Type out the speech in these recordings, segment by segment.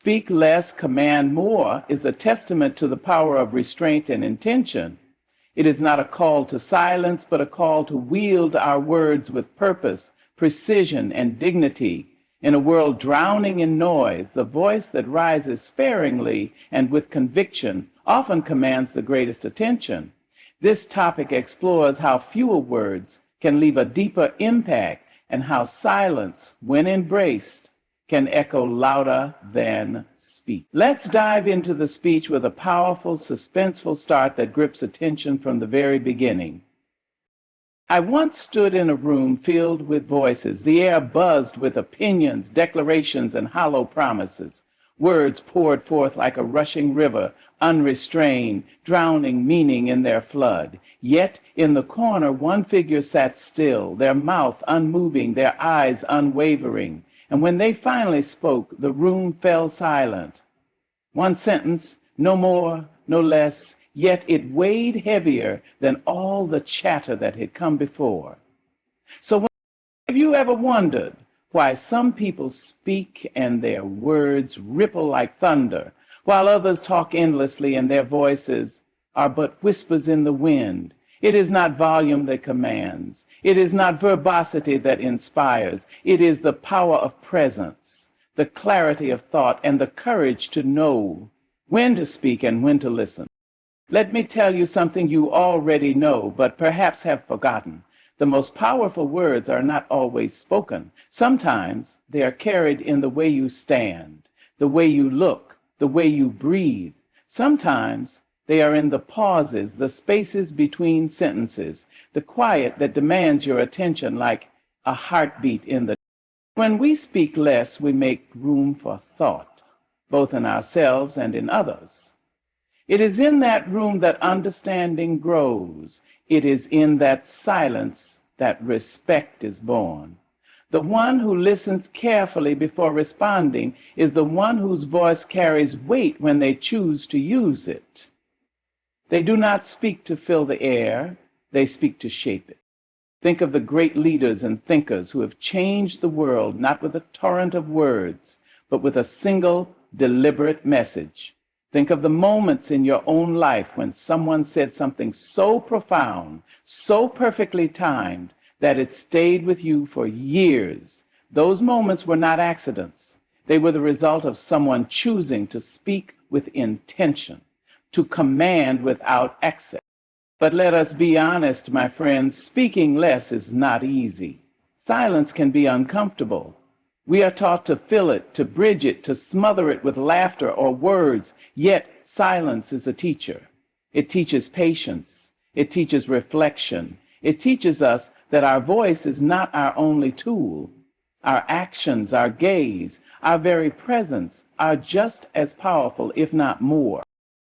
Speak less, command more is a testament to the power of restraint and intention. It is not a call to silence, but a call to wield our words with purpose, precision, and dignity. In a world drowning in noise, the voice that rises sparingly and with conviction often commands the greatest attention. This topic explores how fewer words can leave a deeper impact and how silence, when embraced, can echo louder than speech. Let's dive into the speech with a powerful, suspenseful start that grips attention from the very beginning. I once stood in a room filled with voices. The air buzzed with opinions, declarations, and hollow promises. Words poured forth like a rushing river, unrestrained, drowning meaning in their flood. Yet in the corner one figure sat still, their mouth unmoving, their eyes unwavering. And when they finally spoke, the room fell silent. One sentence, no more, no less, yet it weighed heavier than all the chatter that had come before. So have you ever wondered why some people speak and their words ripple like thunder, while others talk endlessly and their voices are but whispers in the wind? It is not volume that commands. It is not verbosity that inspires. It is the power of presence, the clarity of thought, and the courage to know when to speak and when to listen. Let me tell you something you already know, but perhaps have forgotten. The most powerful words are not always spoken. Sometimes they are carried in the way you stand, the way you look, the way you breathe. Sometimes they are in the pauses, the spaces between sentences, the quiet that demands your attention like a heartbeat in the... When we speak less, we make room for thought, both in ourselves and in others. It is in that room that understanding grows. It is in that silence that respect is born. The one who listens carefully before responding is the one whose voice carries weight when they choose to use it. They do not speak to fill the air, they speak to shape it. Think of the great leaders and thinkers who have changed the world, not with a torrent of words, but with a single deliberate message. Think of the moments in your own life when someone said something so profound, so perfectly timed, that it stayed with you for years. Those moments were not accidents. They were the result of someone choosing to speak with intention, to command without access. But let us be honest, my friends, speaking less is not easy. Silence can be uncomfortable. We are taught to fill it, to bridge it, to smother it with laughter or words, yet silence is a teacher. It teaches patience. It teaches reflection. It teaches us that our voice is not our only tool. Our actions, our gaze, our very presence are just as powerful, if not more.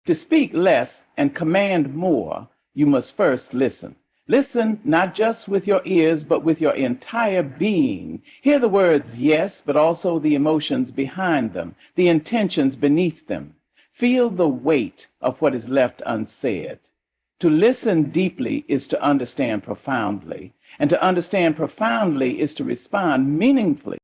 To speak less and command more, you must first listen. Listen not just with your ears, but with your entire being. Hear the words yes, but also the emotions behind them, the intentions beneath them. Feel the weight of what is left unsaid. To listen deeply is to understand profoundly, and to understand profoundly is to respond meaningfully.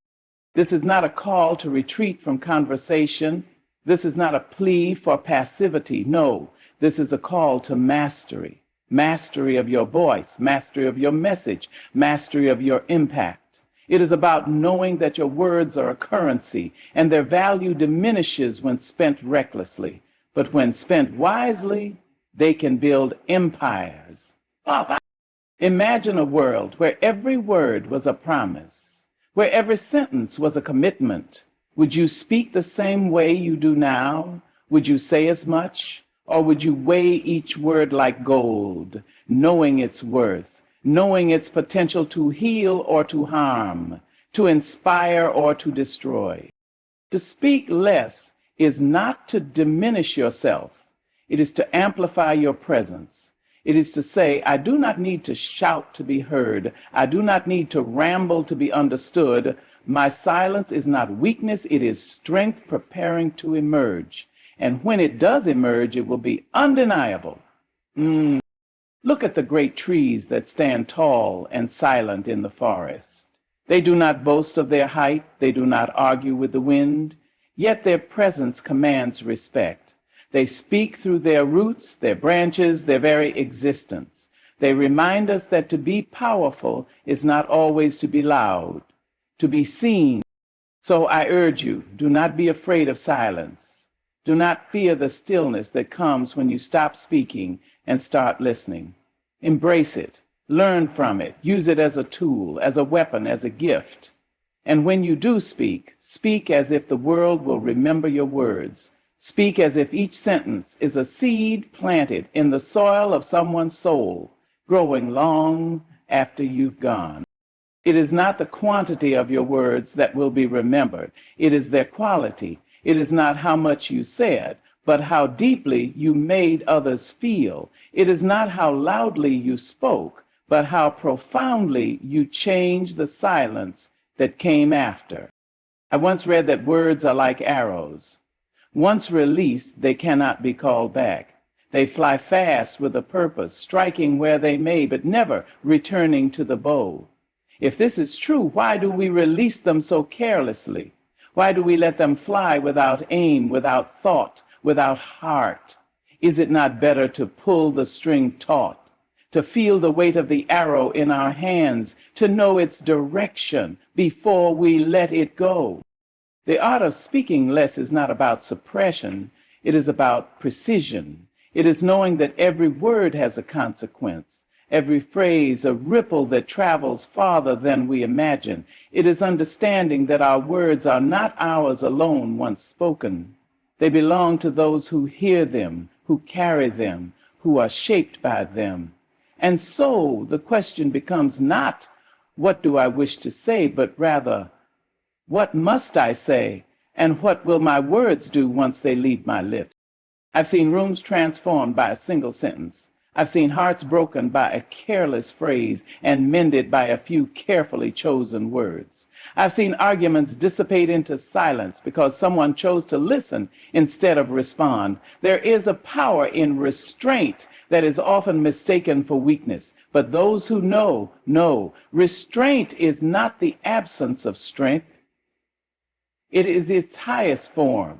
This is not a call to retreat from conversation. This is not a plea for passivity. No, this is a call to mastery. Mastery of your voice, mastery of your message, mastery of your impact. It is about knowing that your words are a currency and their value diminishes when spent recklessly. But when spent wisely, they can build empires. Imagine a world where every word was a promise, where every sentence was a commitment. Would you speak the same way you do now? Would you say as much? Or would you weigh each word like gold, knowing its worth, knowing its potential to heal or to harm, to inspire or to destroy? To speak less is not to diminish yourself. It is to amplify your presence. It is to say, I do not need to shout to be heard. I do not need to ramble to be understood. My silence is not weakness, it is strength preparing to emerge. And when it does emerge, it will be undeniable. Look at the great trees that stand tall and silent in the forest. They do not boast of their height. They do not argue with the wind. Yet their presence commands respect. They speak through their roots, their branches, their very existence. They remind us that to be powerful is not always to be loud, to be seen. So I urge you, do not be afraid of silence. Do not fear the stillness that comes when you stop speaking and start listening. Embrace it, learn from it, use it as a tool, as a weapon, as a gift. And when you do speak, speak as if the world will remember your words. Speak as if each sentence is a seed planted in the soil of someone's soul, growing long after you've gone. It is not the quantity of your words that will be remembered. It is their quality. It is not how much you said, but how deeply you made others feel. It is not how loudly you spoke, but how profoundly you changed the silence that came after. I once read that words are like arrows. Once released, they cannot be called back. They fly fast with a purpose, striking where they may, but never returning to the bow. If this is true, why do we release them so carelessly? Why do we let them fly without aim, without thought, without heart? Is it not better to pull the string taut, to feel the weight of the arrow in our hands, to know its direction before we let it go? The art of speaking less is not about suppression. It is about precision. It is knowing that every word has a consequence, every phrase a ripple that travels farther than we imagine. It is understanding that our words are not ours alone once spoken. They belong to those who hear them, who carry them, who are shaped by them. And so the question becomes not, what do I wish to say, but rather, what must I say, and what will my words do once they leave my lips? I've seen rooms transformed by a single sentence. I've seen hearts broken by a careless phrase and mended by a few carefully chosen words. I've seen arguments dissipate into silence because someone chose to listen instead of respond. There is a power in restraint that is often mistaken for weakness, but those who know restraint is not the absence of strength. It is its highest form.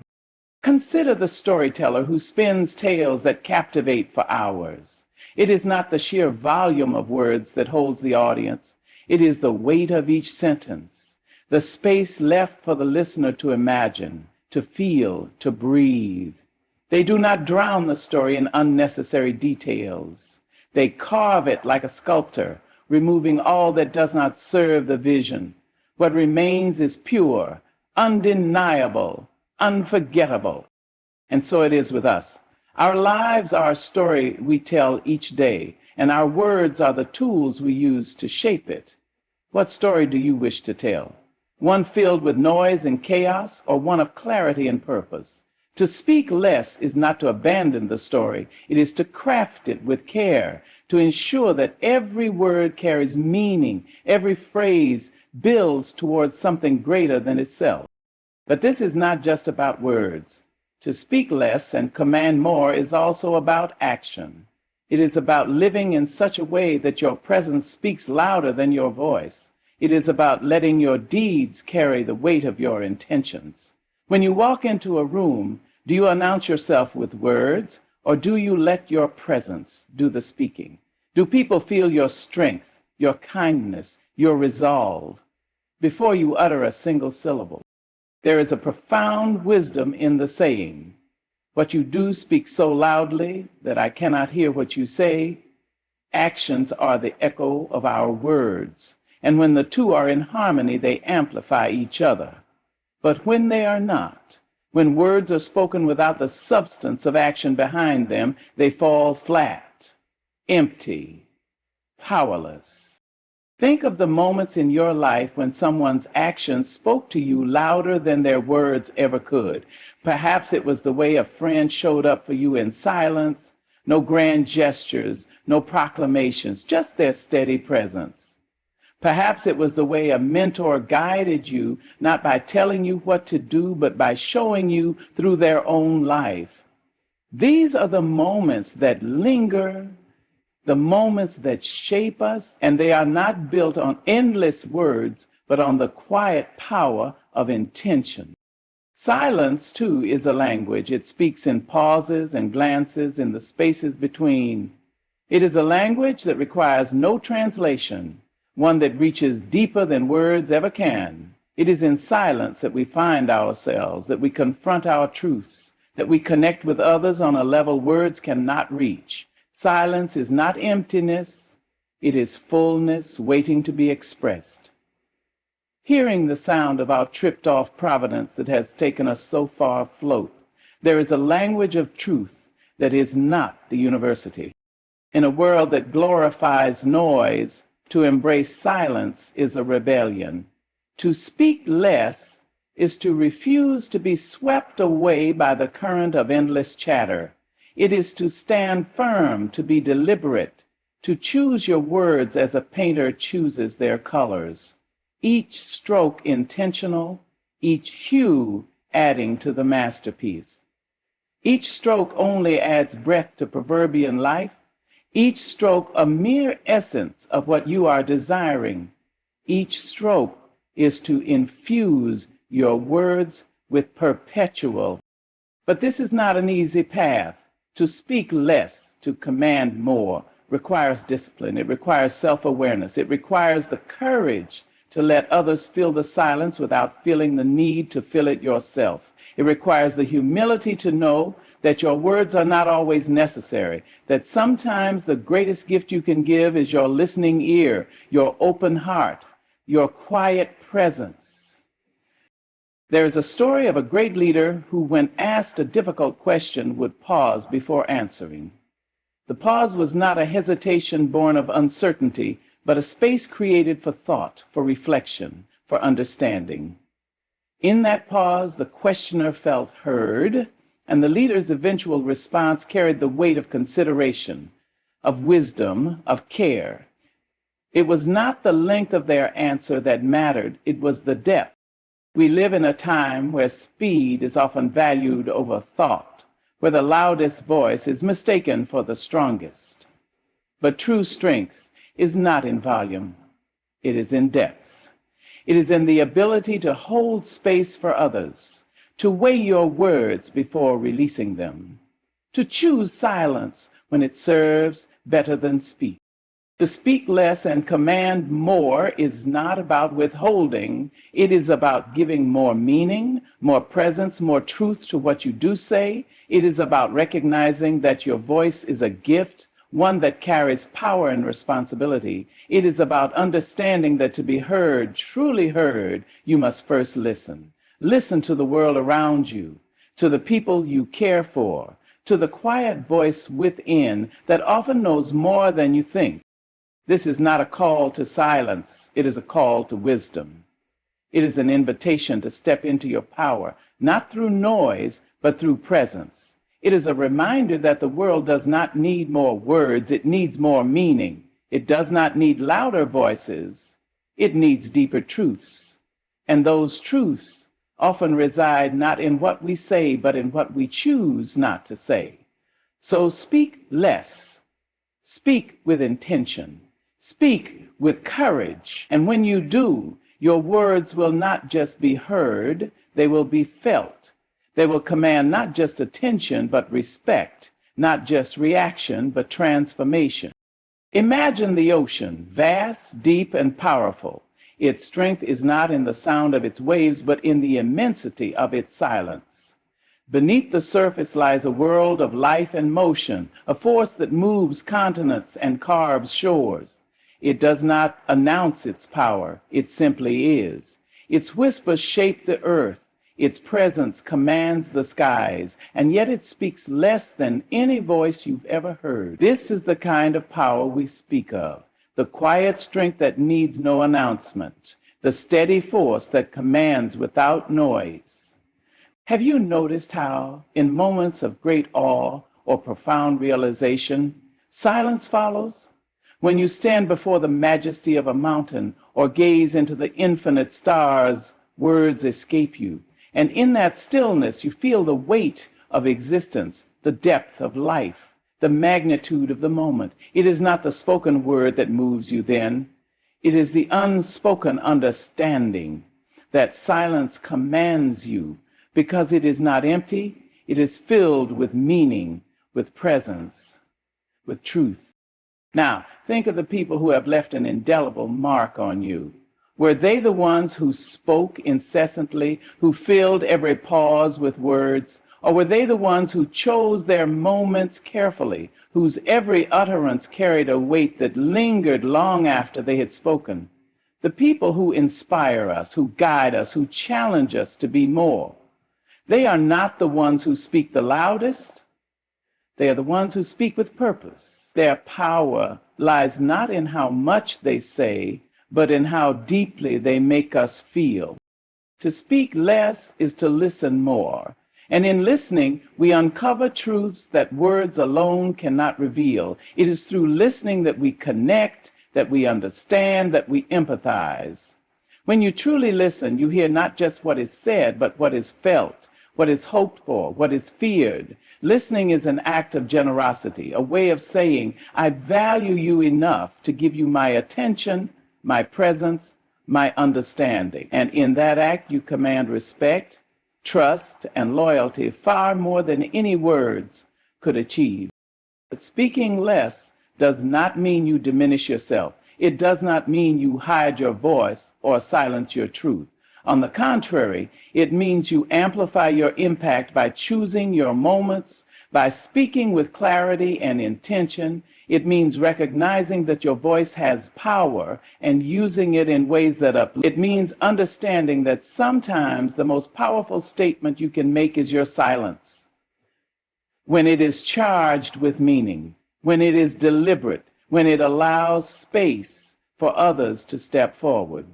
Consider the storyteller who spins tales that captivate for hours. It is not the sheer volume of words that holds the audience. It is the weight of each sentence, the space left for the listener to imagine, to feel, to breathe. They do not drown the story in unnecessary details. They carve it like a sculptor, removing all that does not serve the vision. What remains is pure, undeniable, unforgettable. And so it is with us. Our lives are a story we tell each day, and our words are the tools we use to shape it. What story do you wish to tell? One filled with noise and chaos, or one of clarity and purpose? To speak less is not to abandon the story. It is to craft it with care, to ensure that every word carries meaning, every phrase builds towards something greater than itself. But this is not just about words. To speak less and command more is also about action. It is about living in such a way that your presence speaks louder than your voice. It is about letting your deeds carry the weight of your intentions. When you walk into a room, do you announce yourself with words, or do you let your presence do the speaking? Do people feel your strength, your kindness, your resolve before you utter a single syllable? There is a profound wisdom in the saying, what you do speaks so loudly that I cannot hear what you say. Actions are the echo of our words, and when the two are in harmony, they amplify each other. But when they are not, when words are spoken without the substance of action behind them, they fall flat, empty, powerless. Think of the moments in your life when someone's actions spoke to you louder than their words ever could. Perhaps it was the way a friend showed up for you in silence, no grand gestures, no proclamations, just their steady presence. Perhaps it was the way a mentor guided you, not by telling you what to do, but by showing you through their own life. These are the moments that linger, the moments that shape us, and they are not built on endless words, but on the quiet power of intention. Silence, too, is a language. It speaks in pauses and glances, in the spaces between. It is a language that requires no translation, one that reaches deeper than words ever can. It is in silence that we find ourselves, that we confront our truths, that we connect with others on a level words cannot reach. Silence is not emptiness, it is fullness waiting to be expressed. Hearing the sound of our tripped-off providence that has taken us so far afloat, there is a language of truth that is not the university. In a world that glorifies noise, to embrace silence is a rebellion. To speak less is to refuse to be swept away by the current of endless chatter. It is to stand firm, to be deliberate, to choose your words as a painter chooses their colors. Each stroke intentional, each hue adding to the masterpiece. Each stroke only adds breath to proverbial life, each stroke a mere essence of what you are desiring. Each stroke is to infuse your words with perpetual. But this is not an easy path. To speak less, to command more, requires discipline. It requires self-awareness. It requires the courage to let others fill the silence without feeling the need to fill it yourself. It requires the humility to know that your words are not always necessary, that sometimes the greatest gift you can give is your listening ear, your open heart, your quiet presence. There is a story of a great leader who, when asked a difficult question, would pause before answering. The pause was not a hesitation born of uncertainty, but a space created for thought, for reflection, for understanding. In that pause, the questioner felt heard, and the leader's eventual response carried the weight of consideration, of wisdom, of care. It was not the length of their answer that mattered, it was the depth. We live in a time where speed is often valued over thought, where the loudest voice is mistaken for the strongest. But true strength is not in volume, it is in depth. It is in the ability to hold space for others, to weigh your words before releasing them, to choose silence when it serves better than speech. To speak less and command more is not about withholding, it is about giving more meaning, more presence, more truth to what you do say. It is about recognizing that your voice is a gift, one that carries power and responsibility. It is about understanding that to be heard, truly heard, you must first listen. Listen to the world around you, to the people you care for, to the quiet voice within that often knows more than you think. This is not a call to silence, it is a call to wisdom. It is an invitation to step into your power, not through noise, but through presence. It is a reminder that the world does not need more words, it needs more meaning. It does not need louder voices, it needs deeper truths. And those truths often reside not in what we say, but in what we choose not to say. So speak less, speak with intention, speak with courage. And when you do, your words will not just be heard, they will be felt. They will command not just attention, but respect, not just reaction, but transformation. Imagine the ocean, vast, deep, and powerful. Its strength is not in the sound of its waves, but in the immensity of its silence. Beneath the surface lies a world of life and motion, a force that moves continents and carves shores. It does not announce its power, it simply is. Its whispers shape the earth. Its presence commands the skies, and yet it speaks less than any voice you've ever heard. This is the kind of power we speak of, the quiet strength that needs no announcement, the steady force that commands without noise. Have you noticed how, in moments of great awe or profound realization, silence follows? When you stand before the majesty of a mountain or gaze into the infinite stars, words escape you. And in that stillness, you feel the weight of existence, the depth of life, the magnitude of the moment. It is not the spoken word that moves you then. It is the unspoken understanding that silence commands you because it is not empty, it is filled with meaning, with presence, with truth. Now, think of the people who have left an indelible mark on you. Were they the ones who spoke incessantly, who filled every pause with words? Or were they the ones who chose their moments carefully, whose every utterance carried a weight that lingered long after they had spoken? The people who inspire us, who guide us, who challenge us to be more. They are not the ones who speak the loudest. They are the ones who speak with purpose. Their power lies not in how much they say, but in how deeply they make us feel. To speak less is to listen more. And in listening, we uncover truths that words alone cannot reveal. It is through listening that we connect, that we understand, that we empathize. When you truly listen, you hear not just what is said, but what is felt, what is hoped for, what is feared. Listening is an act of generosity, a way of saying, I value you enough to give you my attention, my presence, my understanding. And in that act, you command respect, trust, and loyalty far more than any words could achieve. But speaking less does not mean you diminish yourself. It does not mean you hide your voice or silence your truth. On the contrary, it means you amplify your impact by choosing your moments, by speaking with clarity and intention. It means recognizing that your voice has power and using it in ways that uplift. It means understanding that sometimes the most powerful statement you can make is your silence. When it is charged with meaning, when it is deliberate, when it allows space for others to step forward.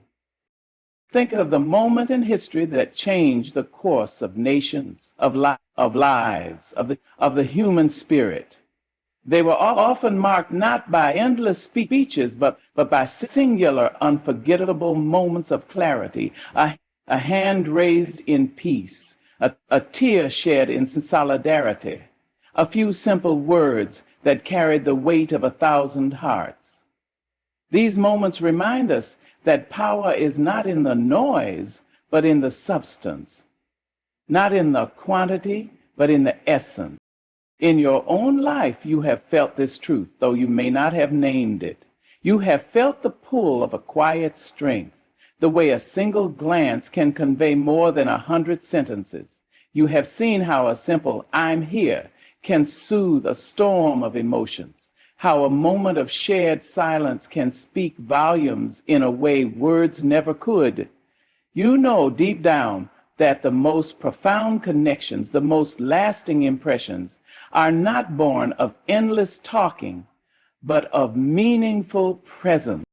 Think of the moments in history that changed the course of nations, of lives, of the human spirit. They were often marked not by endless speeches, but by singular, unforgettable moments of clarity, a hand raised in peace, a tear shed in solidarity, a few simple words that carried the weight of 1,000 hearts. These moments remind us that power is not in the noise, but in the substance, not in the quantity, but in the essence. In your own life, you have felt this truth, though you may not have named it. You have felt the pull of a quiet strength, the way a single glance can convey more than 100 sentences. You have seen how a simple "I'm here" can soothe a storm of emotions, how a moment of shared silence can speak volumes in a way words never could. You know deep down that the most profound connections, the most lasting impressions, are not born of endless talking, but of meaningful presence.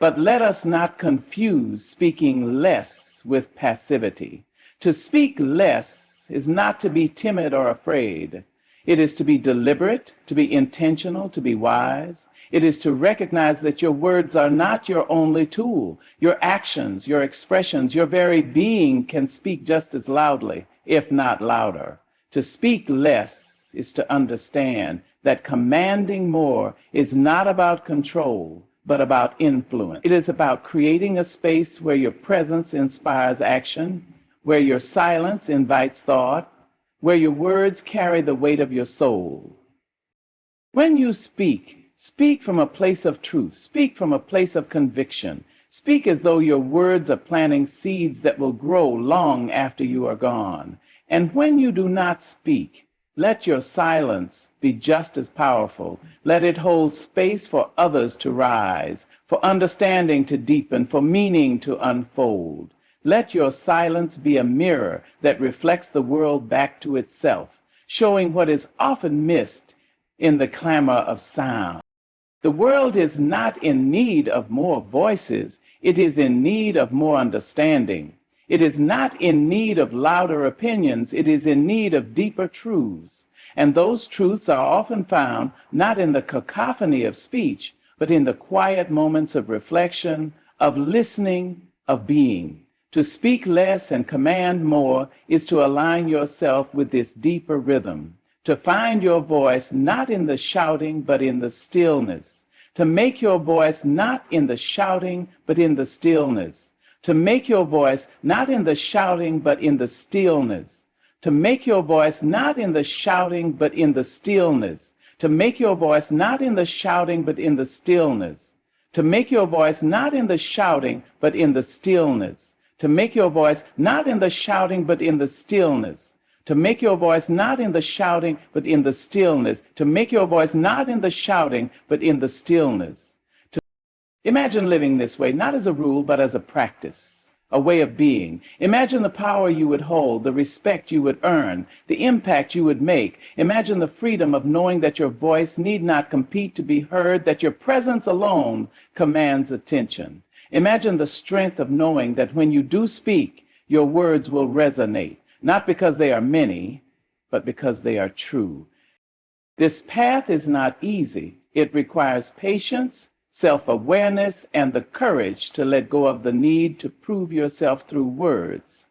But let us not confuse speaking less with passivity. To speak less is not to be timid or afraid. It is to be deliberate, to be intentional, to be wise. It is to recognize that your words are not your only tool. Your actions, your expressions, your very being can speak just as loudly, if not louder. To speak less is to understand that commanding more is not about control, but about influence. It is about creating a space where your presence inspires action, where your silence invites thought, where your words carry the weight of your soul. When you speak, speak from a place of truth. Speak from a place of conviction. Speak as though your words are planting seeds that will grow long after you are gone. And when you do not speak, let your silence be just as powerful. Let it hold space for others to rise, for understanding to deepen, for meaning to unfold. Let your silence be a mirror that reflects the world back to itself, showing what is often missed in the clamor of sound. The world is not in need of more voices. It is in need of more understanding. It is not in need of louder opinions. It is in need of deeper truths. And those truths are often found not in the cacophony of speech, but in the quiet moments of reflection, of listening, of being. To speak less and command more is to align yourself with this deeper rhythm, to find your voice not in the shouting, but in the stillness, to make your voice not in the shouting, but in the stillness, to make your voice not in the shouting, but in the stillness, To make your voice not in the shouting, but in the stillness. To make your voice not in the shouting, but in the stillness. To make your voice not in the shouting, but in the stillness. To make your voice not in the shouting, but in the stillness. To make your voice not in the shouting, but in the stillness. To make your voice not in the shouting, but in the stillness. Imagine living this way, not as a rule, but as a practice, a way of being. Imagine the power you would hold, the respect you would earn, the impact you would make. Imagine the freedom of knowing that your voice need not compete to be heard, that your presence alone commands attention. Imagine the strength of knowing that when you do speak, your words will resonate, not because they are many, but because they are true. This path is not easy. It requires patience, self-awareness, and the courage to let go of the need to prove yourself through words.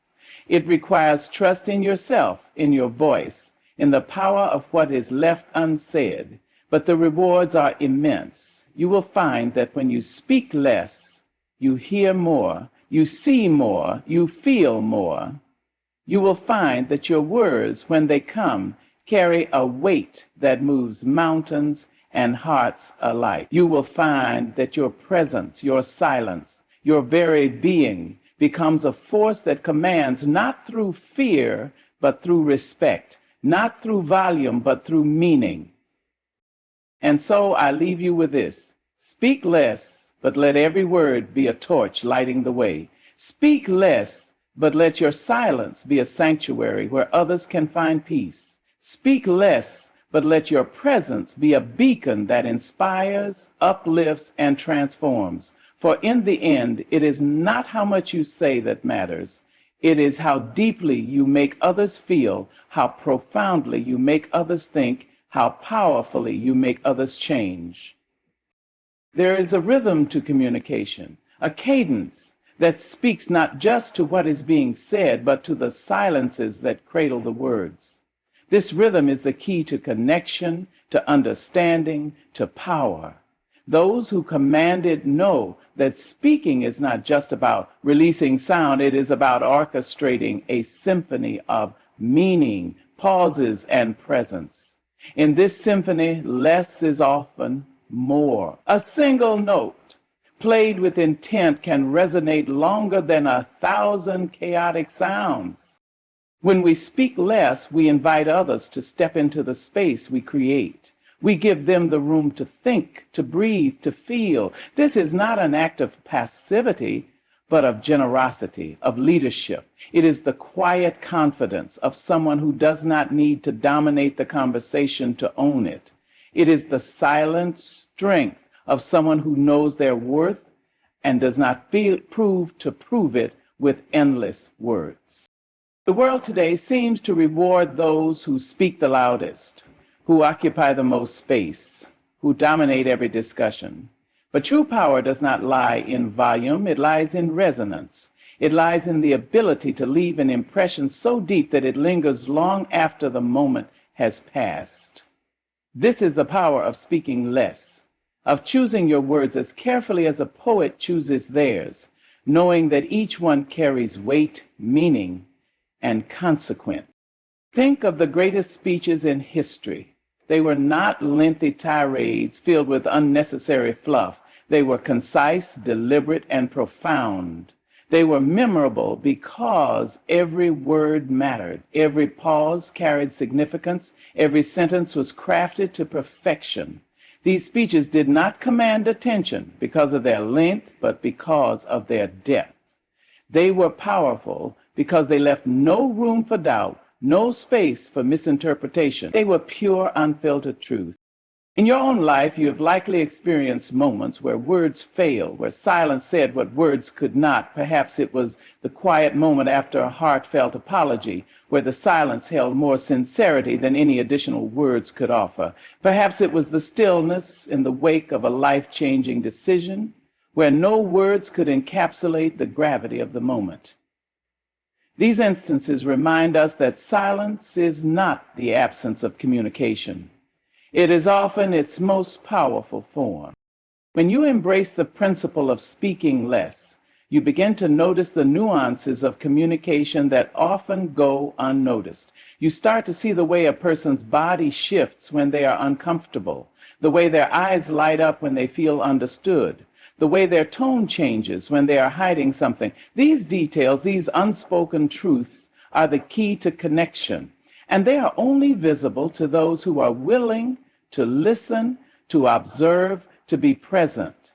It requires trust in yourself, in your voice, in the power of what is left unsaid. But the rewards are immense. You will find that when you speak less, you hear more, you see more, you feel more. You will find that your words, when they come, carry a weight that moves mountains and hearts alike. You will find that your presence, your silence, your very being becomes a force that commands not through fear, but through respect, not through volume, but through meaning. And so I leave you with this. Speak less, but let every word be a torch lighting the way. Speak less, but let your silence be a sanctuary where others can find peace. Speak less, but let your presence be a beacon that inspires, uplifts, and transforms. For in the end, it is not how much you say that matters. It is how deeply you make others feel, how profoundly you make others think, how powerfully you make others change. There is a rhythm to communication, a cadence that speaks not just to what is being said, but to the silences that cradle the words. This rhythm is the key to connection, to understanding, to power. Those who command it know that speaking is not just about releasing sound, it is about orchestrating a symphony of meaning, pauses, and presence. In this symphony, less is often more. A single note, played with intent, can resonate longer than 1,000 chaotic sounds. When we speak less, we invite others to step into the space we create. We give them the room to think, to breathe, to feel. This is not an act of passivity, but of generosity, of leadership. It is the quiet confidence of someone who does not need to dominate the conversation to own it. It is the silent strength of someone who knows their worth and does not prove it with endless words. The world today seems to reward those who speak the loudest, who occupy the most space, who dominate every discussion. But true power does not lie in volume, it lies in resonance. It lies in the ability to leave an impression so deep that it lingers long after the moment has passed. This is the power of speaking less, of choosing your words as carefully as a poet chooses theirs, knowing that each one carries weight, meaning, and consequence. Think of the greatest speeches in history. They were not lengthy tirades filled with unnecessary fluff. They were concise, deliberate, and profound. They were memorable because every word mattered. Every pause carried significance. Every sentence was crafted to perfection. These speeches did not command attention because of their length, but because of their depth. They were powerful because they left no room for doubt, no space for misinterpretation. They were pure, unfiltered truth. In your own life, you have likely experienced moments where words failed, where silence said what words could not. Perhaps it was the quiet moment after a heartfelt apology, where the silence held more sincerity than any additional words could offer. Perhaps it was the stillness in the wake of a life-changing decision, where no words could encapsulate the gravity of the moment. These instances remind us that silence is not the absence of communication. It is often its most powerful form. When you embrace the principle of speaking less, You begin to notice the nuances of communication that often go unnoticed. You start to see the way a person's body shifts when they are uncomfortable, the way their eyes light up when they feel understood, the way their tone changes when they are hiding something. These details, these unspoken truths, are the key to connection, and they are only visible to those who are willing to listen, to observe, to be present.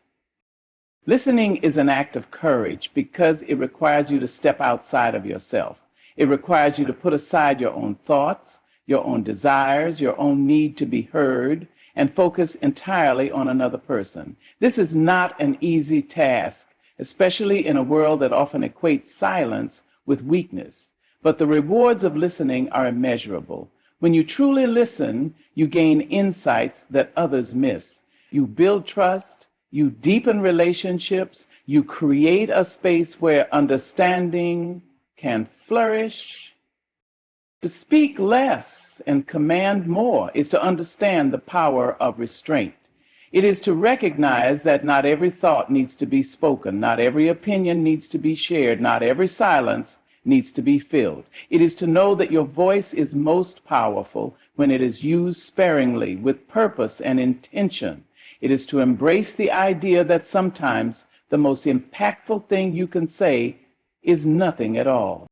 Listening is an act of courage because it requires you to step outside of yourself. It requires you to put aside your own thoughts, your own desires, your own need to be heard, and focus entirely on another person. This is not an easy task, especially in a world that often equates silence with weakness. But the rewards of listening are immeasurable. When you truly listen, you gain insights that others miss. You build trust, you deepen relationships, you create a space where understanding can flourish. To speak less and command more is to understand the power of restraint. It is to recognize that not every thought needs to be spoken, not every opinion needs to be shared, not every silence needs to be filled. It is to know that your voice is most powerful when it is used sparingly, with purpose and intention. It is to embrace the idea that sometimes the most impactful thing you can say is nothing at all.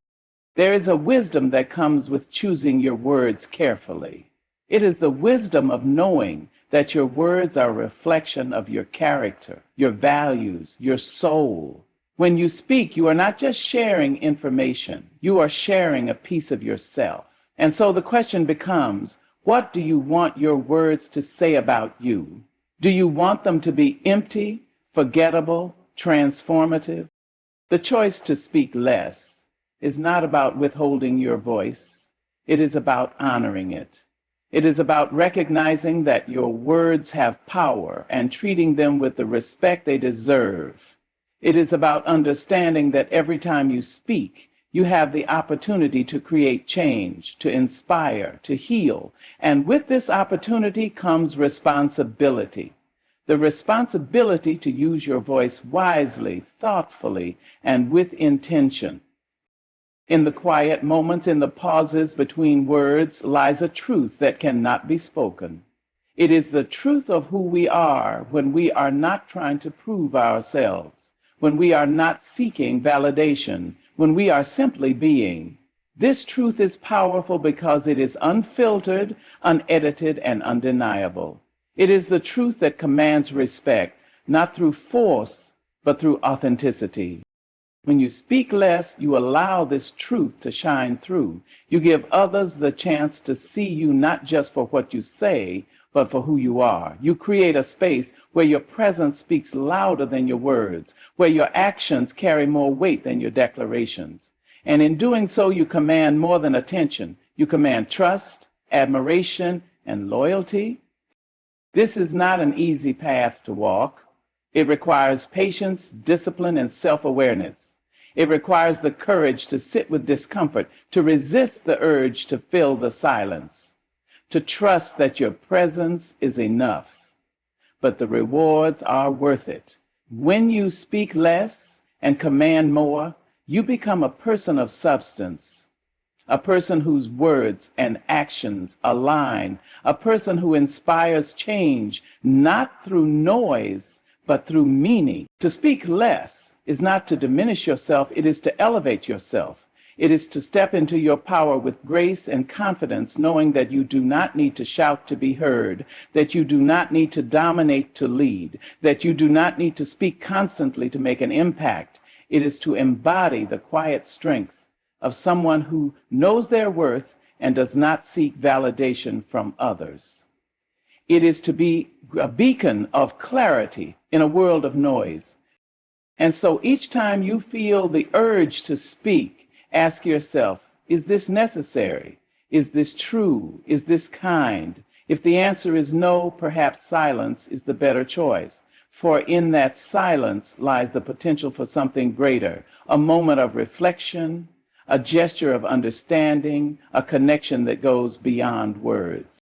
There is a wisdom that comes with choosing your words carefully. It is the wisdom of knowing that your words are a reflection of your character, your values, your soul. When you speak, you are not just sharing information, you are sharing a piece of yourself. And so the question becomes, what do you want your words to say about you? Do you want them to be empty, forgettable, transformative? The choice to speak less is not about withholding your voice. It is about honoring it. It is about recognizing that your words have power and treating them with the respect they deserve. It is about understanding that every time you speak, you have the opportunity to create change, to inspire, to heal. And with this opportunity comes responsibility. The responsibility to use your voice wisely, thoughtfully, and with intention. In the quiet moments, in the pauses between words, lies a truth that cannot be spoken. It is the truth of who we are when we are not trying to prove ourselves, when we are not seeking validation, when we are simply being. This truth is powerful because it is unfiltered, unedited, and undeniable. It is the truth that commands respect, not through force, but through authenticity. When you speak less, you allow this truth to shine through. You give others the chance to see you not just for what you say, but for who you are. You create a space where your presence speaks louder than your words, where your actions carry more weight than your declarations. And in doing so, you command more than attention. You command trust, admiration, and loyalty. This is not an easy path to walk. It requires patience, discipline, and self-awareness. It requires the courage to sit with discomfort, to resist the urge to fill the silence, to trust that your presence is enough. But the rewards are worth it. When you speak less and command more, you become a person of substance, a person whose words and actions align, a person who inspires change, not through noise, but through meaning. To speak less is not to diminish yourself, it is to elevate yourself. It is to step into your power with grace and confidence, knowing that you do not need to shout to be heard, that you do not need to dominate to lead, that you do not need to speak constantly to make an impact. It is to embody the quiet strength of someone who knows their worth and does not seek validation from others. It is to be a beacon of clarity in a world of noise. And so each time you feel the urge to speak, ask yourself, is this necessary? Is this true? Is this kind? If the answer is no, perhaps silence is the better choice. For in that silence lies the potential for something greater, a moment of reflection, a gesture of understanding, a connection that goes beyond words.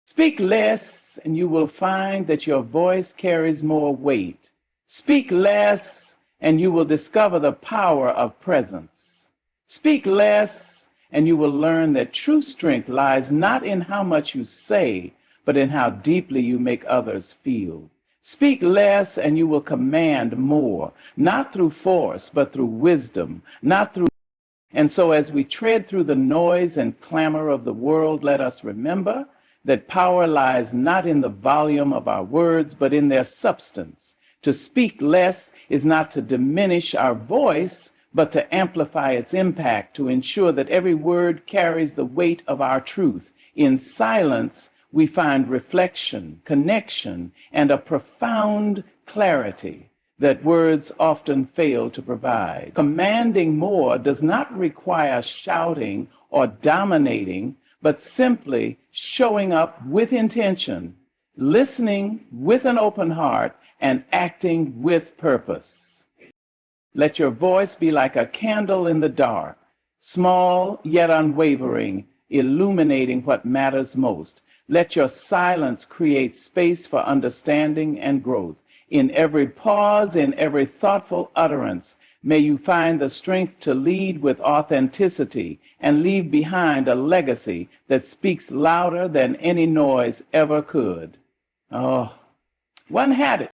Speak less, and you will find that your voice carries more weight. Speak less, and you will discover the power of presence. Speak less, and you will learn that true strength lies not in how much you say, but in how deeply you make others feel. Speak less, and you will command more, not through force, but through wisdom, not through. And so, as we tread through the noise and clamor of the world, let us remember that power lies not in the volume of our words, but in their substance. To speak less is not to diminish our voice, but to amplify its impact, to ensure that every word carries the weight of our truth. In silence, we find reflection, connection, and a profound clarity that words often fail to provide. Commanding more does not require shouting or dominating, but simply showing up with intention, listening with an open heart, and acting with purpose. Let your voice be like a candle in the dark, small yet unwavering, illuminating what matters most. Let your silence create space for understanding and growth. In every pause, in every thoughtful utterance, may you find the strength to lead with authenticity and leave behind a legacy that speaks louder than any noise ever could. Oh, one had it.